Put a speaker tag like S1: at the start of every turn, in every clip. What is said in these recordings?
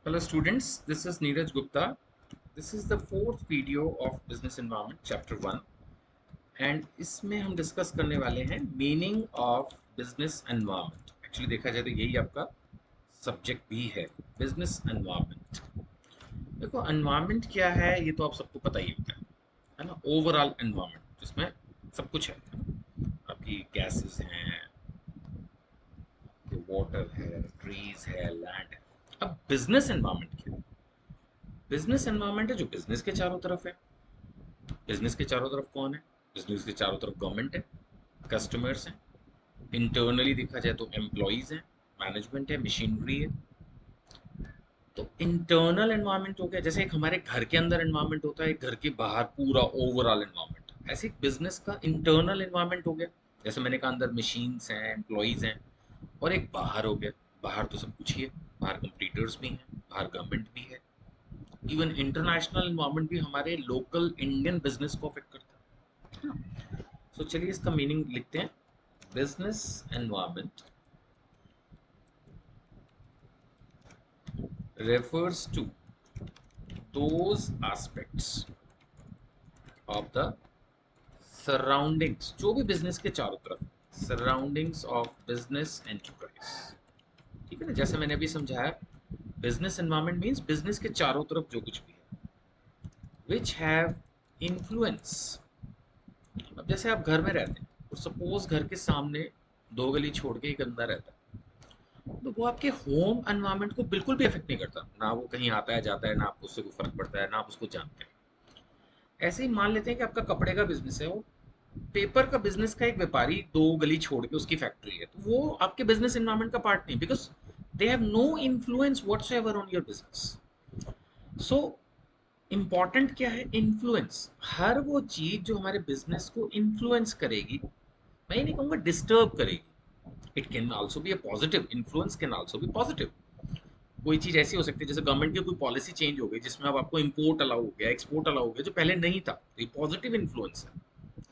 S1: Hello students, this is Neeraj Gupta. This is the fourth video of Business Environment Chapter 1 and इसमें हम discuss करने वाले हैं meaning of business environment. Actually देखा जाए तो यही आपका सब्जेक्ट भी है, बिजनेस एनवायरनमेंट। देखो एनवायरनमेंट क्या है ये तो आप सबको पता ही होता है ना। ओवरऑल एनवायरनमेंट जिसमें सब कुछ है ना? आपकी गैसेस हैं, वाटर है, ट्रीज है, लैंड है। अब बिजनेस एनवायरनमेंट क्या है? बिजनेस एनवायरनमेंट है जो बिजनेस के चारों तरफ है। बिजनेस के चारों तरफ कौन है? बिजनेस के चारों तरफ गवर्नमेंट है, कस्टमर्स हैं, इंटरनली देखा जाए तो एम्प्लॉयज हैं, मैनेजमेंट है, मशीनरी है। तो इंटरनल एनवायरनमेंट हो गया, जैसे एक हमारे घर के अंदर एनवायरनमेंट होता है, एक घर के बाहर पूरा ओवरऑल एनवायरनमेंट, ऐसे एक बिजनेस का इंटरनल एनवायरनमेंट हो गया। जैसे मैंने कहा अंदर मशीन्स हैं, एम्प्लॉयज हैं, और एक बाहर हो गया। बाहर तो सब कुछ ही है, बाहर कंपटीटर्स भी हैं, बाहर गवर्नमेंट भी है। इवन इंटरनेशनल एनवायरनमेंट भी हमारे लोकल इंडियन बिजनेस को अफेक्ट करता है। सो चलिए इसका मीनिंग लिखते हैं। Business environment refers to those aspects of the surroundings, जो भी बिजनेस के चारों तरफ, सराउंडिंग्स ऑफ बिजनेस एंटरप्राइज। ठीक है ना, जैसे मैंने अभी समझाया, बिजनेस एनवायरनमेंट मीन्स बिजनेस के चारों तरफ जो कुछ भी है, विच हैव इन्फ्लुएंस। अब जैसे आप घर में रहते हैं और सपोज घर के सामने दो गली छोड़ के एक अंदर रहता है, तो वो आपके होम एनवायरनमेंट को बिल्कुल भी अफेक्ट नहीं करता ना। वो कहीं आता है जाता है, ना आपको उससे कोई फर्क पड़ता है, ना आप उसको जानते हैं। ऐसे ही मान लेते हैं कि आपका कपड़े का बिजनेस है, वो पेपर का बिजनेस का एक व्यापारी दो गली छोड़ के उसकी फैक्ट्री है, तो वो आपके बिजनेस एनवायरनमेंट का पार्ट नहीं, because they have no influence whatsoever on your business. So important क्या है? इन्फ्लुएंस। हर वो चीज जो हमारे बिजनेस को इन्फ्लुएंस करेगी, मैं ये नहीं कहूंगा डिस्टर्ब करेगी। It can also be a positive influence, can also be positive. कोई चीज ऐसी हो सकती है जैसे गवर्नमेंट की कोई पॉलिसी चेंज हो गई जिसमें अब आपको इंपोर्ट अलाउ हो गया, एक्सपोर्ट अलाउ हो गया, जो पहले नहीं था, तो ये पॉजिटिव इन्फ्लुएंस है।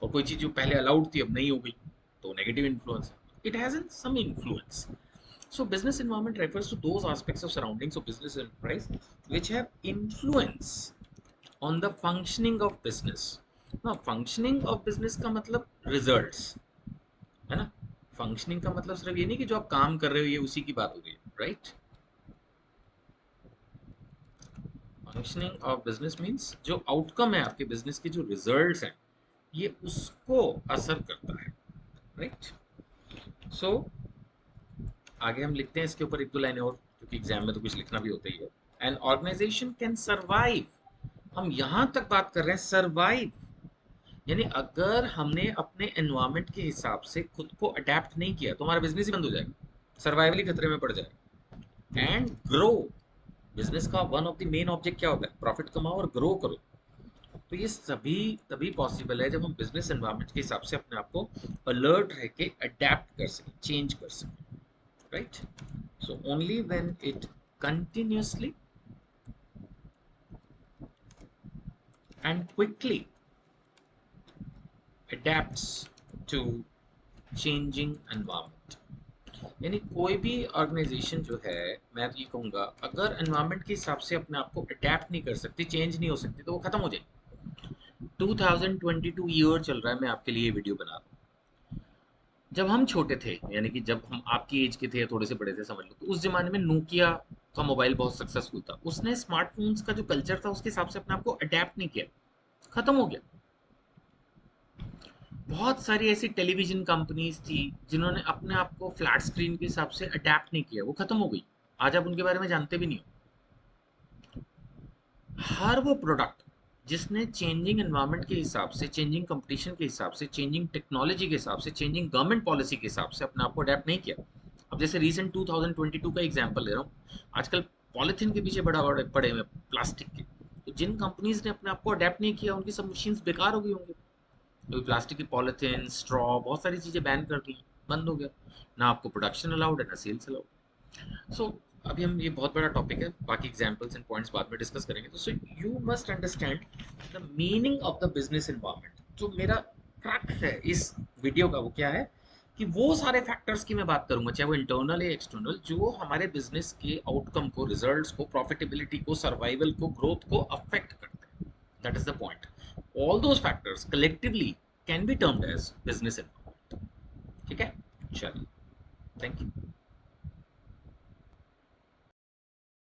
S1: और कोई चीज जो पहले अलाउड थी अब नहीं हो गई, तो नेगेटिव इन्फ्लुएंस है। It has some influence. So business environment refers to those aspects of surroundings of business enterprise which have influence on the functioning of business. Now functioning of business का मतलब results है ना। Functioning का मतलब सिर्फ ये नहीं कि जो आप काम कर रहे हो ये उसी की बात हो रही है, right. Functioning of business means जो आउटकम है आपके बिजनेस के, जो रिजल्ट्स हैं, ये उसको असर करता है, राइट। सो आगे हम लिखते हैं इसके ऊपर एक दो लाइनें और, क्योंकि एग्जाम में तो कुछ लिखना भी होता ही है। एन ऑर्गेनाइजेशन कैन सर्वाइव, हम यहां तक बात कर रहे हैं सर्वाइव, यानी अगर हमने अपने एनवायरनमेंट के हिसाब से खुद को अडेप्ट नहीं किया तो हमारा बिजनेस ही बंद हो जाएगा, सर्वाइवल ही खतरे में पड़ जाएगा। एंड ग्रो, बिजनेस का one of the main object क्या होता है? प्रॉफिट कमाओ और ग्रो करो। तो ये सभी तभी पॉसिबल है जब हम बिजनेस एनवायरनमेंट के हिसाब से अपने आप को अलर्ट रह के अडेप्ट कर सकें, चेंज कर सकें, right. So only when it continuously and quickly adapts to changing environment, यानी कोई भी ऑर्गेनाइजेशन जो है, मैं तो ये कहूंगा, अगर एनवायरनमेंट के हिसाब से अपने आप को अडेप्ट नहीं कर सकती, चेंज नहीं हो सकती, तो वो खत्म हो जाएगी। 2022 ईयर चल रहा है, मैं आपके लिए वीडियो बना रहा हूँ। जब हम छोटे थे, यानी कि जब हम आपकी एज के थे या थोड़े से बड़े थे समझ लो, तो उस जमाने में नोकिया का मोबाइल बहुत सक्सेसफुल था। उसने स्मार्टफोन्स का जो कल्चर था उसके हिसाब से अपने आप को अडेप्ट नहीं किया, खत्म हो गया। बहुत सारी ऐसी टेलीविजन कंपनीज थी जिन्होंने अपने आप को फ्लैट स्क्रीन के हिसाब से अडेप्ट नहीं किया, वो खत्म हो गई। आज आप उनके बारे में जानते भी नहीं हो। हर वो प्रोडक्ट जिसने चेंजिंग एनवायरनमेंट के हिसाब से, चेंजिंग कंपटीशन के हिसाब से, चेंजिंग टेक्नोलॉजी के हिसाब से, चेंजिंग गवर्नमेंट पॉलिसी के हिसाब से अपने आप को अडेप्ट नहीं किया। अब जैसे रीसेंट 2022 का एग्जांपल ले रहा हूँ, आजकल पॉलिथीन के पीछे बड़ा बड़े पड़े हुए प्लास्टिक के, तो जिन कंपनीज ने अपने आप को अडेप्ट नहीं किया उनकी सब मशीन्स बेकार हो गई होंगी। तो प्लास्टिक की पॉलिथीन, स्ट्रॉ, बहुत सारी चीजें बैन कर दी, बंद हो गया। ना आपको प्रोडक्शन अलाउड है, ना सेल्स अलाउड। सो अभी हम, ये बहुत बड़ा टॉपिक है, बाकी एग्जांपल्स एंड पॉइंट्स बाद में डिस्कस करेंगे। तो so you must understand the meaning of the business environment. जो मेरा क्रक्स है इस वीडियो का वो क्या है? कि वो सारे फैक्टर्स की मैं बात करूंगा, चाहे वो इंटरनल या एक्सटर्नल, जो हमारे बिजनेस के आउटकम को, रिजल्ट्स को, प्रॉफिटेबिलिटी को, सर्वाइवल को, ग्रोथ को अफेक्ट करते हैं। That is the point. All those factors collectively can be termed as business environment. ठीक है, चलिए, थैंक यू।